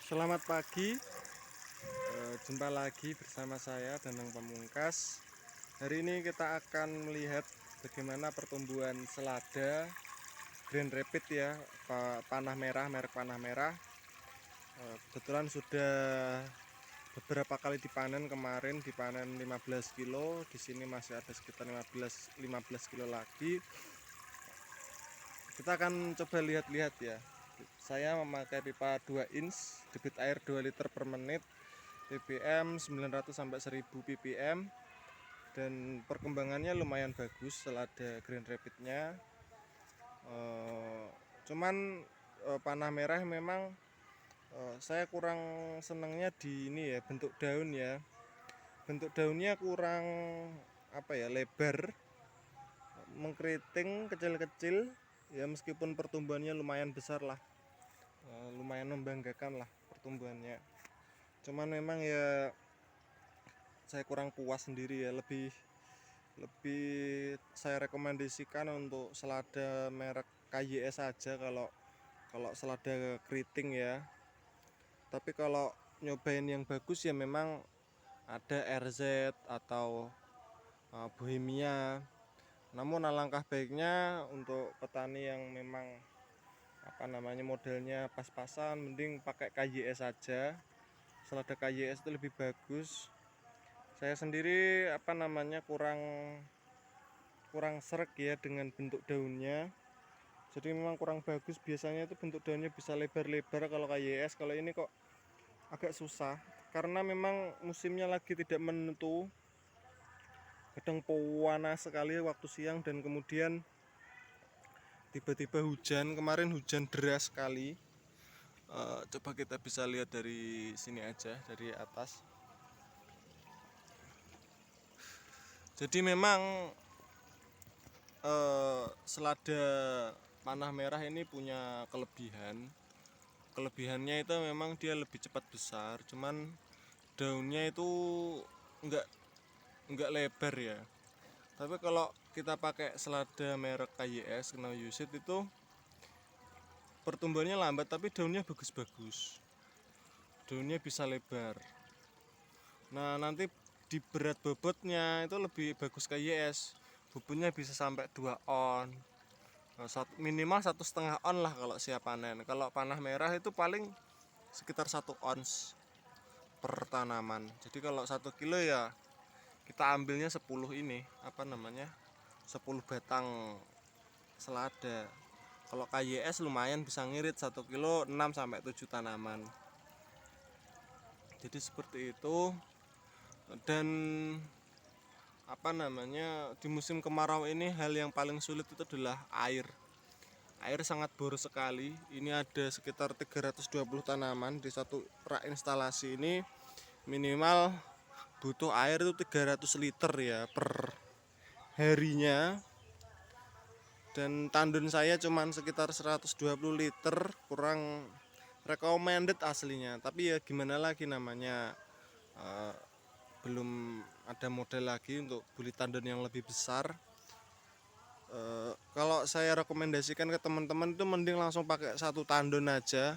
Selamat pagi, jumpa lagi bersama saya Danang Pamungkas. Hari ini kita akan melihat bagaimana pertumbuhan selada Green Rapid ya, panah merah, merek panah merah. Kebetulan sudah beberapa kali dipanen, kemarin dipanen 15 kilo, di sini masih ada sekitar 15 kilo lagi. Kita akan coba lihat-lihat ya. Saya memakai pipa 2 inch, debit air 2 liter per menit, ppm 900 sampai 1000 ppm, dan perkembangannya lumayan bagus selada Green Rapidnya. Cuman panah merah memang saya kurang senangnya di ini ya, bentuk daun ya. Bentuk daunnya kurang lebar, mengkeriting, kecil-kecil ya, meskipun pertumbuhannya lumayan besar lah, lumayan membanggakan lah pertumbuhannya. Cuman memang ya saya kurang puas sendiri ya, lebih saya rekomendasikan untuk selada merek KYS saja kalau selada keriting ya. Tapi kalau nyobain yang bagus ya memang ada RZ atau Bohemia. Namun alangkah baiknya untuk petani yang memang modelnya pas-pasan, mending pakai KYS saja. Selada KYS itu lebih bagus. Saya sendiri kurang sreg ya dengan bentuk daunnya. Jadi memang kurang bagus, biasanya itu bentuk daunnya bisa lebar-lebar kalau KYS. Kalau ini kok agak susah karena memang musimnya lagi tidak menentu. Kadang panas sekali waktu siang dan kemudian tiba-tiba hujan. Kemarin hujan deras sekali. Coba kita bisa lihat dari sini aja, dari atas. Jadi memang selada panah merah ini punya kelebihan. Kelebihannya itu memang dia lebih cepat besar, cuman daunnya itu enggak lebar ya. Tapi kalau kita pakai selada merek KYS Know Use It itu pertumbuhannya lambat tapi daunnya bagus-bagus. Daunnya bisa lebar. Nah, nanti di berat bobotnya itu lebih bagus KYS. Bobotnya bisa sampai 2 on. Minimal 1,5 on lah kalau siap panen. Kalau panah merah itu paling sekitar 1 ons per tanaman. Jadi kalau 1 kilo ya kita ambilnya 10 10 batang selada. Kalau KYS lumayan bisa ngirit 1 kilo 6 sampai 7 tanaman. Jadi seperti itu. Dan di musim kemarau ini hal yang paling sulit itu adalah air. Air sangat boros sekali. Ini ada sekitar 320 tanaman di satu rak instalasi ini. Minimal butuh air itu 300 liter ya per harinya. Dan tandon saya cuma sekitar 120 liter, kurang recommended aslinya. Tapi ya gimana lagi namanya, belum ada model lagi untuk beli tandon yang lebih besar. Kalau saya rekomendasikan ke teman-teman itu mending langsung pakai satu tandon aja,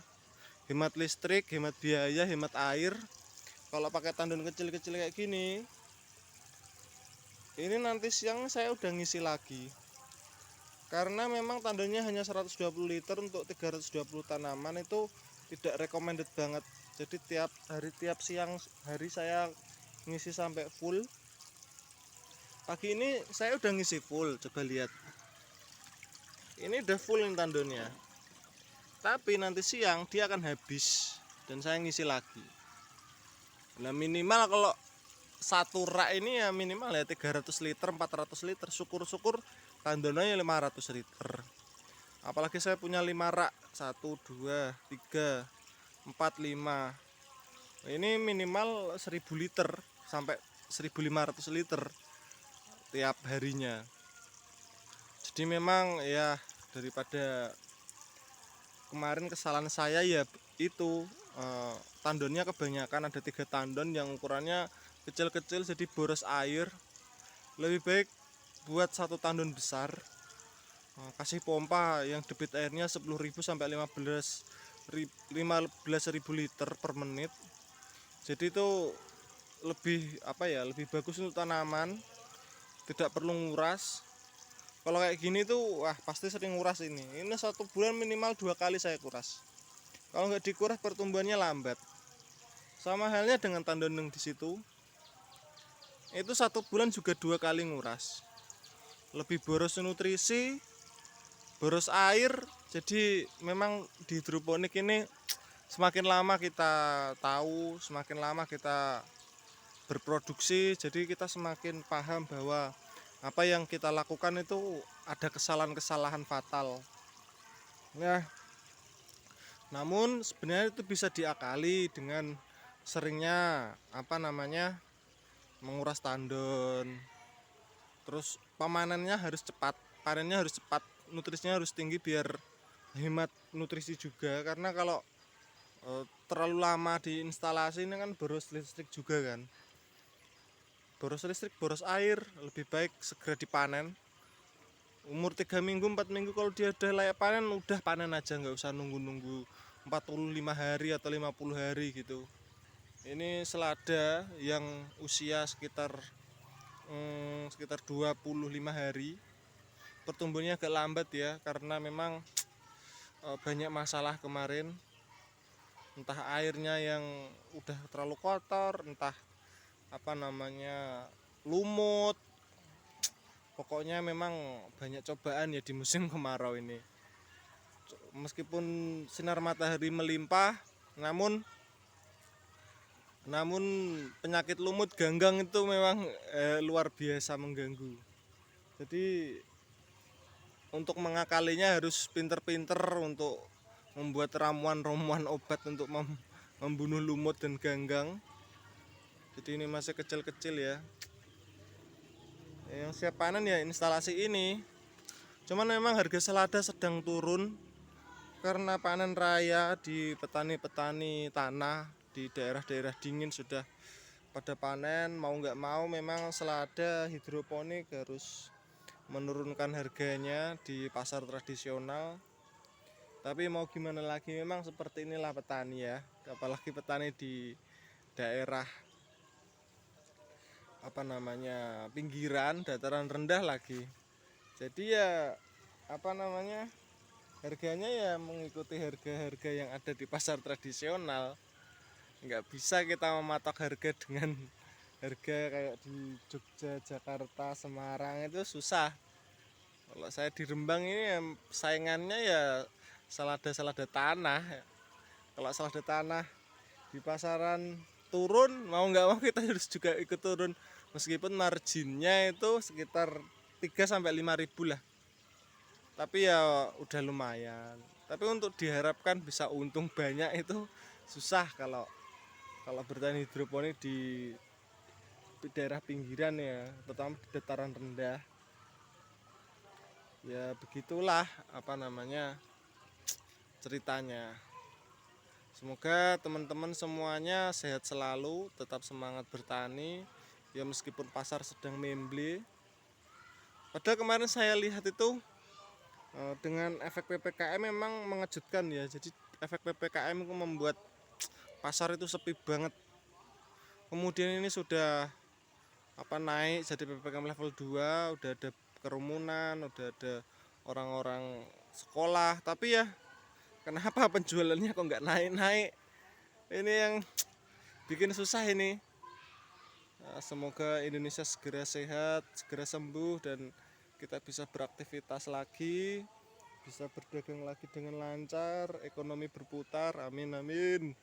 hemat listrik, hemat biaya, hemat air. Kalau pakai tandon kecil-kecil kayak gini, ini nanti siang saya udah ngisi lagi, karena memang tandonnya hanya 120 liter untuk 320 tanaman, itu tidak recommended banget. Jadi tiap siang hari saya ngisi sampai full. Pagi ini saya udah ngisi full, coba lihat. Ini udah full ini tandonnya. Tapi nanti siang dia akan habis dan saya ngisi lagi. Nah, minimal kalau satu rak ini ya minimal ya 300 liter, 400 liter. Syukur-syukur tandonnya 500 liter. Apalagi saya punya 5 rak, 1, 2, 3, 4, 5. Ini minimal 1000 liter sampai 1500 liter tiap harinya. Jadi memang ya daripada kemarin kesalahan saya ya itu, tandonnya kebanyakan, ada 3 tandon yang ukurannya kecil-kecil jadi boros air. Lebih baik buat satu tandon besar, kasih pompa yang debit airnya 10.000 sampai 15.000 liter per menit. Jadi itu lebih bagus untuk tanaman, tidak perlu nguras. Kalau kayak gini tuh wah pasti sering nguras ini 1 bulan minimal 2 kali saya kuras. Kalau nggak dikuras pertumbuhannya lambat. Sama halnya dengan tandon di situ, itu 1 bulan juga 2 kali nguras. Lebih boros nutrisi, boros air. Jadi memang di hidroponik ini semakin lama kita tahu, semakin lama kita berproduksi, jadi kita semakin paham bahwa apa yang kita lakukan itu ada kesalahan-kesalahan fatal. Nah, namun sebenarnya itu bisa diakali dengan seringnya menguras tandon. Terus panennya harus cepat, nutrisinya harus tinggi biar hemat nutrisi juga, karena kalau terlalu lama di instalasi ini kan boros listrik juga kan. Boros listrik, boros air, lebih baik segera dipanen. Umur 3 minggu, 4 minggu kalau dia udah layak panen, udah panen aja, nggak usah nunggu 45 hari atau 50 hari gitu. Ini selada yang usia sekitar 25 hari. Pertumbuhannya agak lambat ya, karena memang banyak masalah kemarin. Entah airnya yang udah terlalu kotor, entah lumut. Pokoknya memang banyak cobaan ya di musim kemarau ini. Meskipun sinar matahari melimpah, namun penyakit lumut ganggang itu memang luar biasa mengganggu. Jadi untuk mengakalinya harus pinter-pinter untuk membuat ramuan-ramuan obat untuk membunuh lumut dan ganggang. Jadi ini masih kecil-kecil ya. Yang siap panen ya instalasi ini. Cuman memang harga selada sedang turun karena panen raya di petani-petani tanah di daerah-daerah dingin sudah pada panen. Mau nggak mau memang selada hidroponik harus menurunkan harganya di pasar tradisional. Tapi mau gimana lagi, memang seperti inilah petani ya, apalagi petani di daerah pinggiran, dataran rendah lagi. Jadi ya harganya ya mengikuti harga-harga yang ada di pasar tradisional. Nggak bisa kita mematok harga dengan harga kayak di Jogja, Jakarta, Semarang, itu susah. Kalau saya di Rembang ini ya, saingannya ya selada tanah. Kalau selada tanah di pasaran turun, mau nggak mau kita harus juga ikut turun, meskipun marginnya itu sekitar 3-5 ribu lah, tapi ya udah lumayan. Tapi untuk diharapkan bisa untung banyak itu susah kalau bertani hidroponik di daerah pinggiran ya, terutama di dataran rendah. Ya begitulah ceritanya. Semoga teman-teman semuanya sehat selalu, tetap semangat bertani ya meskipun pasar sedang memble. Padahal kemarin saya lihat itu dengan efek PPKM memang mengejutkan ya. Jadi efek PPKM itu membuat pasar itu sepi banget. Kemudian ini sudah naik jadi PPKM level 2, udah ada kerumunan, udah ada orang-orang sekolah, tapi ya kenapa penjualannya kok nggak naik-naik? Ini yang bikin susah ini. Semoga Indonesia segera sehat, segera sembuh, dan kita bisa beraktivitas lagi, bisa berdagang lagi dengan lancar, ekonomi berputar. Amin amin.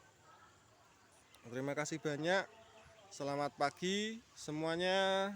Terima kasih banyak. Selamat pagi semuanya.